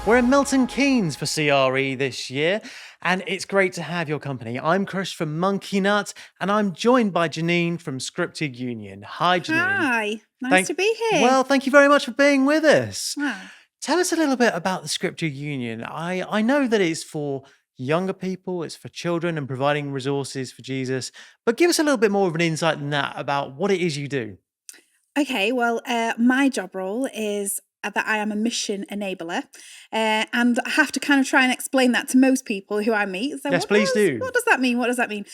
We're in Milton Keynes for CRE this year, and it's great to have your company. I'm Chris from Monkey Nut, and I'm joined by Janine from Scripted Union. Hi, Janine. Hi, nice to be here. Thank you very much for being with us. Wow. Tell us a little bit about the Scripted Union. I know that it's for younger people, it's for children and providing resources for Jesus, but give us a little bit more of an insight than that about what it is you do. Okay, well, my job role is that I am a mission enabler, and I have to kind of try and explain that to most people who I meet. So, Yes, please do. what does that mean? What does that mean?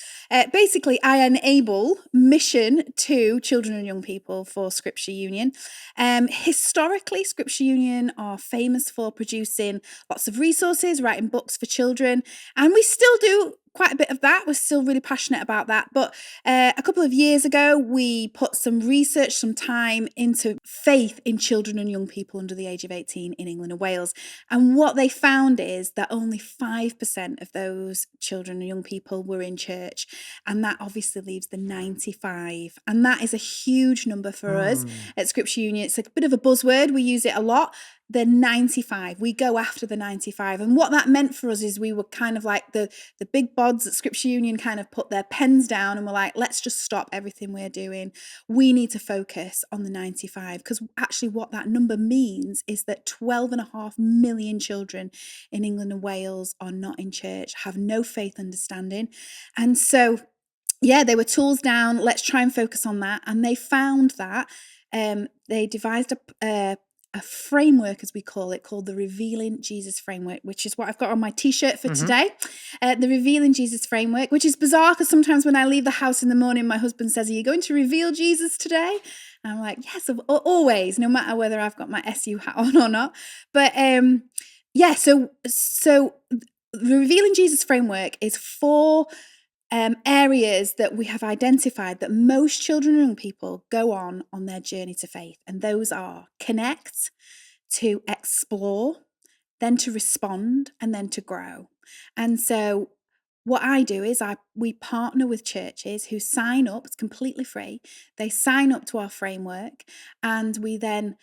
Basically, I enable mission to children and young people for Scripture Union. Historically, Scripture Union are famous for producing lots of resources, writing books for children, and we still do quite a bit of that. We're still really passionate about that. But a couple of years ago, we put some research, some time into faith in children and young people under the age of 18 in England and Wales. And what they found is that only 5% of those children and young people were in church. And that obviously leaves the 95. And that is a huge number for us at Scripture Union. It's a bit of a buzzword. We use it a lot. The 95, we go after the 95. And what that meant for us is we were kind of like the big bods at Scripture Union kind of put their pens down and were like, let's just stop everything we're doing. We need to focus on the 95, because actually what that number means is that 12.5 million children in England and Wales are not in church, have no faith understanding. And so, yeah, they were tools down, let's try and focus on that. And they found that they devised a framework, as we call it, called the Revealing Jesus Framework, which is what I've got on my t-shirt for today. The Revealing Jesus Framework, which is bizarre because sometimes when I leave the house in the morning, my husband says, are you going to reveal Jesus today? And I'm like, yes, always, no matter whether I've got my SU hat on or not. But yeah, so the Revealing Jesus Framework is 4 areas that we have identified that most children and young people go on their journey to faith. And those are connect, to explore, then to respond, and then to grow. And so what I do is we partner with churches who sign up. It's completely free. They sign up to our framework, and we then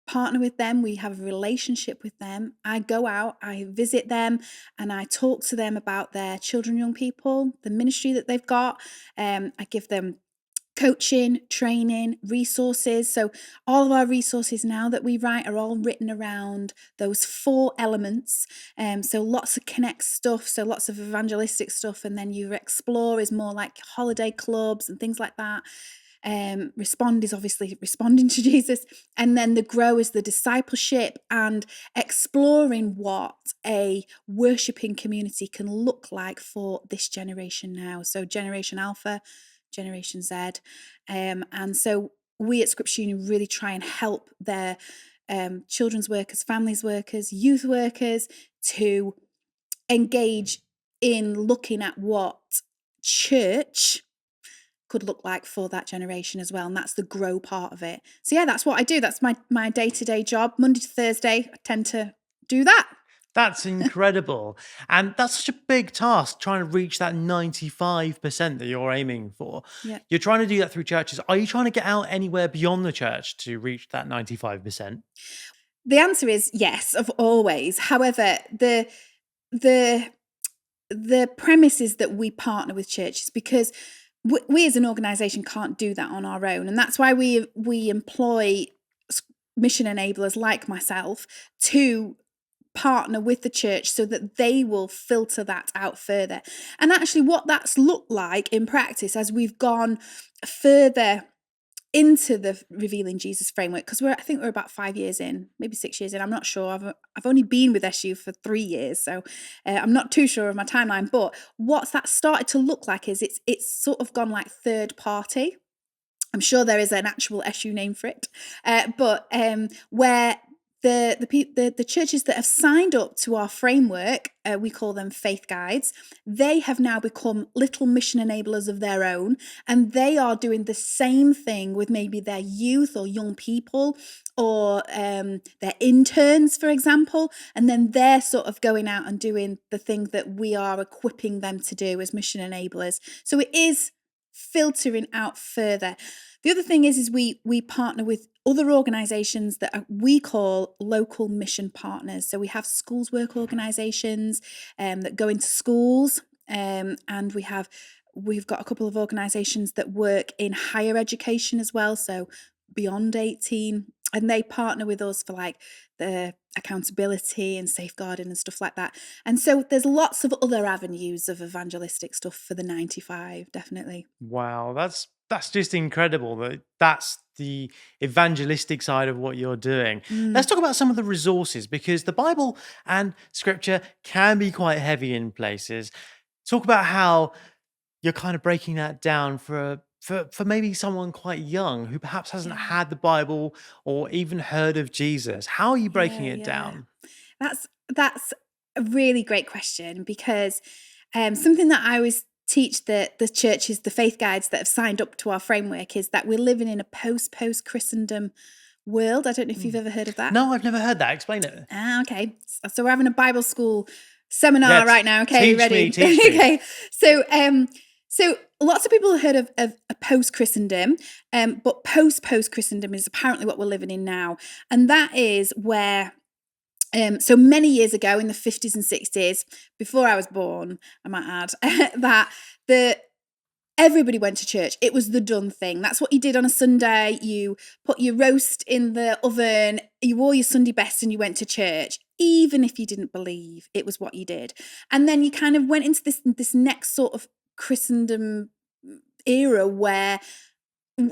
partner with them. We have a relationship with them. I go out, I visit them, and I talk to them about their children and young people, the ministry that they've got. I give them coaching, training, resources. So all of our resources now that we write are all written around those 4 elements. So lots of connect stuff, so lots of evangelistic stuff, and then your explore is more like holiday clubs and things like that. Respond is obviously responding to Jesus, and then the grow is the discipleship and exploring what a worshiping community can look like for this generation now. So Generation Alpha, Generation Z, and so we at Scripture Union really try and help their children's workers, families workers, youth workers to engage in looking at what church could look like for that generation as well. And that's the grow part of it. So yeah, that's what I do. That's my day-to-day job. Monday to Thursday, I tend to do that. That's incredible. And that's such a big task, trying to reach that 95% that you're aiming for. Yeah. You're trying to do that through churches. Are you trying to get out anywhere beyond the church to reach that 95%? The answer is yes, of always. However, the premise is that we partner with churches because we as an organization can't do that on our own. And that's why we employ mission enablers like myself to partner with the church so that they will filter that out further. And actually what that's looked like in practice as we've gone further into the Revealing Jesus framework, because I think we're about 5 years in, maybe 6 years in, I'm not sure. I've only been with SU for 3 years, so I'm not too sure of my timeline. But what's that started to look like is it's sort of gone like third party. I'm sure there is an actual SU name for it, but where the churches that have signed up to our framework, we call them faith guides, they have now become little mission enablers of their own, and they are doing the same thing with maybe their youth or young people or their interns, for example, and then they're sort of going out and doing the thing that we are equipping them to do as mission enablers. So it is filtering out further. The other thing is we partner with other organisations that we call local mission partners. So we have schools work organisations that go into schools, and we've got a couple of organisations that work in higher education as well. So beyond 18, and they partner with us for like the accountability and safeguarding and stuff like that. And so there's lots of other avenues of evangelistic stuff for the 95, definitely. Wow, that's just incredible. That's the evangelistic side of what you're doing. Let's Mm, talk about some of the resources because the Bible and scripture can be quite heavy in places. Talk about how you're kind of breaking that down for maybe someone quite young who perhaps hasn't yeah, had the Bible or even heard of Jesus. How are you breaking it yeah. down? That's a really great question because something that I always teach the churches, the faith guides that have signed up to our framework is that we're living in a post Christendom world. I don't know if you've Mm. ever heard of that. No, I've never heard that. Explain it. Ah, okay. So we're having a Bible school seminar Yes. right now. Okay, Teach me, ready? teach me. Okay. So lots of people have heard of a post Christendom, but post Christendom is apparently what we're living in now, and that is where. So many years ago in the 50s and 60s, before I was born, I might add, that the everybody went to church. It was the done thing. That's what you did on a Sunday. You put your roast in the oven, you wore your Sunday best and you went to church. Even if you didn't believe, it was what you did. And then you kind of went into this next sort of Christendom era where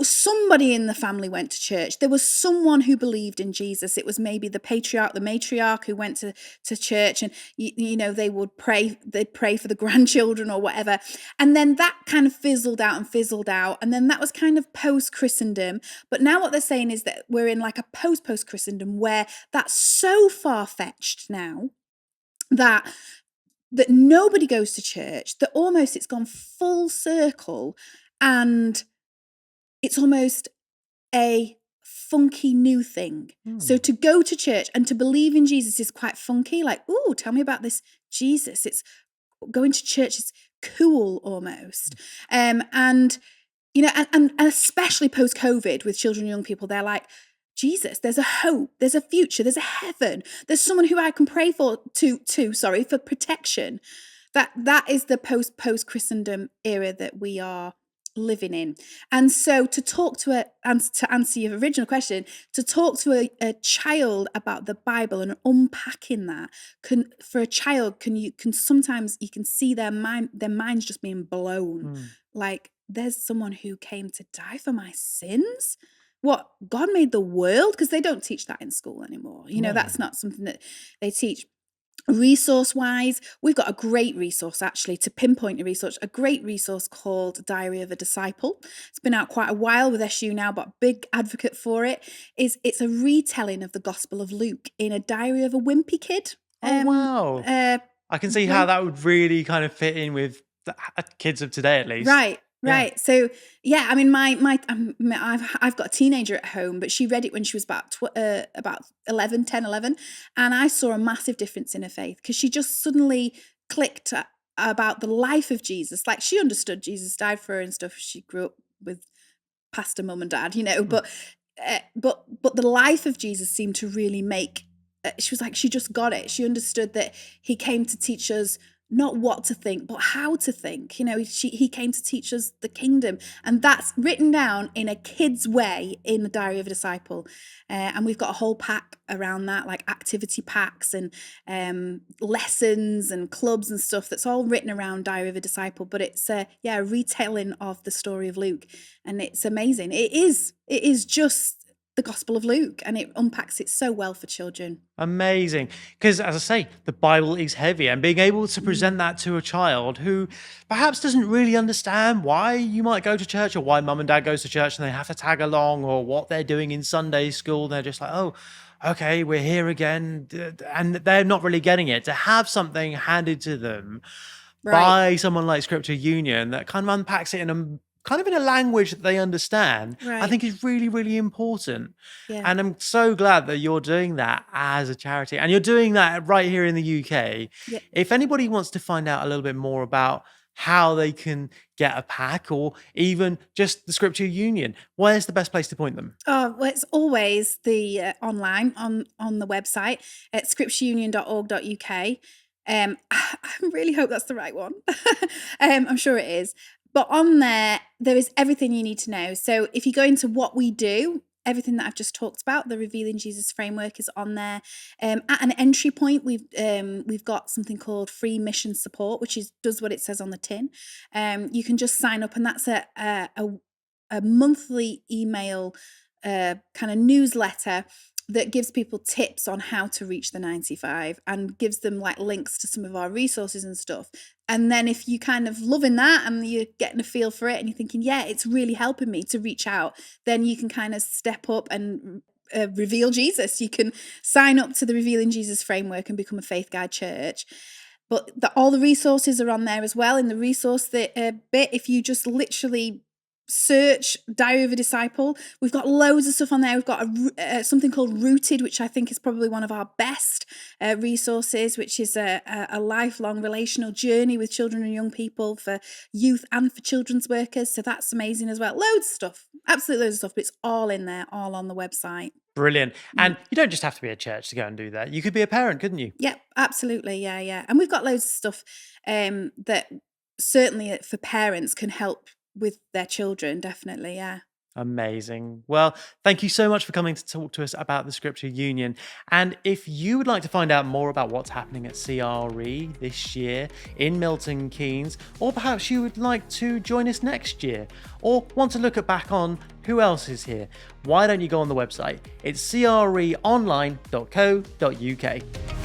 somebody in the family went to church. There was someone who believed in Jesus. It was maybe the patriarch, the matriarch who went to church, and they would pray. They'd pray for the grandchildren or whatever. And then that kind of fizzled out and fizzled out. And then that was kind of post Christendom. But now what they're saying is that we're in like a post Christendom where that's so far fetched now that nobody goes to church, that almost it's gone full circle, and it's almost a funky new thing. So Hmm. to go to church and to believe in Jesus is quite funky. Like, oh, tell me about this Jesus. It's going to church is cool almost. And and especially post COVID with children and young people, they're like, Jesus, there's a hope, there's a future, there's a heaven, there's someone who I can pray for for protection. That is the post Christendom era that we are living in. And so to answer your original question, to talk to a child about the Bible and unpacking that for a child can sometimes you can see their minds just being blown. Hmm. Like, there's someone who came to die for my sins. What, God made the world? Because they don't teach that in school anymore. No. That's not something that they teach. Resource wise, we've got a great resource, actually, to pinpoint a resource, a great resource called Diary of a Disciple. It's been out quite a while with SU now, but big advocate for it. It's a retelling of the Gospel of Luke in a diary of a wimpy kid. Oh, wow. I can see how Way that would really kind of fit in with the kids of today, at least. Right, Yeah. right. So yeah, I mean, I've got a teenager at home, but she read it when she was about 11, 10, 11, and I saw a massive difference in her faith because she just suddenly clicked about the life of Jesus. Like, she understood Jesus died for her and stuff. She grew up with pastor mum and dad, Mm. but the life of Jesus seemed to really make. She was like, she just got it. She understood that he came to teach us not what to think, but how to think. He came to teach us the kingdom, and that's written down in a kid's way in the Diary of a Disciple. And we've got a whole pack around that, like activity packs and lessons and clubs and stuff. That's all written around Diary of a Disciple. But it's a retelling of the story of Luke, and it's amazing. It is just the Gospel of Luke, and it unpacks it so well for children. Amazing. Because, as I say, the Bible is heavy, and being able to present Mm, that to a child who perhaps doesn't really understand why you might go to church or why mum and dad goes to church and they have to tag along or what they're doing in Sunday school. They're just like, oh, okay, we're here again. And they're not really getting it. To have something handed to them right, by someone like Scripture Union that kind of unpacks it in a kind of in a language that they understand, I right, think is really, really important. yeah, And I'm so glad that you're doing that as a charity and you're doing that right here in the UK. yeah. If anybody wants to find out a little bit more about how they can get a pack or even just the Scripture Union, where's the best place to point them? Oh, well, it's always the online on the website at scriptureunion.org.uk. I really hope that's the right one. I'm sure it is. But on there is everything you need to know. So if you go into what we do, everything that I've just talked about, the Revealing Jesus framework is on there. At an entry point, we've got something called free mission support, which does what it says on the tin. You can just sign up, and that's a monthly email kind of newsletter that gives people tips on how to reach the 95 and gives them like links to some of our resources and stuff. And then if you kind of loving that and you're getting a feel for it and you're thinking, yeah, it's really helping me to reach out, then you can kind of step up and reveal Jesus. You can sign up to the Revealing Jesus framework and become a Faith Guide Church. But all the resources are on there as well. In the resource bit, if you just literally search Diary of a Disciple, we've got loads of stuff on there. We've got something called Rooted, which I think is probably one of our best resources, which is a lifelong relational journey with children and young people for youth and for children's workers. So that's amazing as well. Loads of stuff, absolutely loads of stuff, but it's all in there, all on the website. Brilliant. And you don't just have to be a church to go and do that. You could be a parent, couldn't you? Yep, absolutely. Yeah. And we've got loads of stuff that certainly for parents can help with their children, definitely, yeah. Amazing. Well, thank you so much for coming to talk to us about the Scripture Union. And if you would like to find out more about what's happening at CRE this year in Milton Keynes, or perhaps you would like to join us next year, or want to look back on who else is here, why don't you go on the website? It's creonline.co.uk.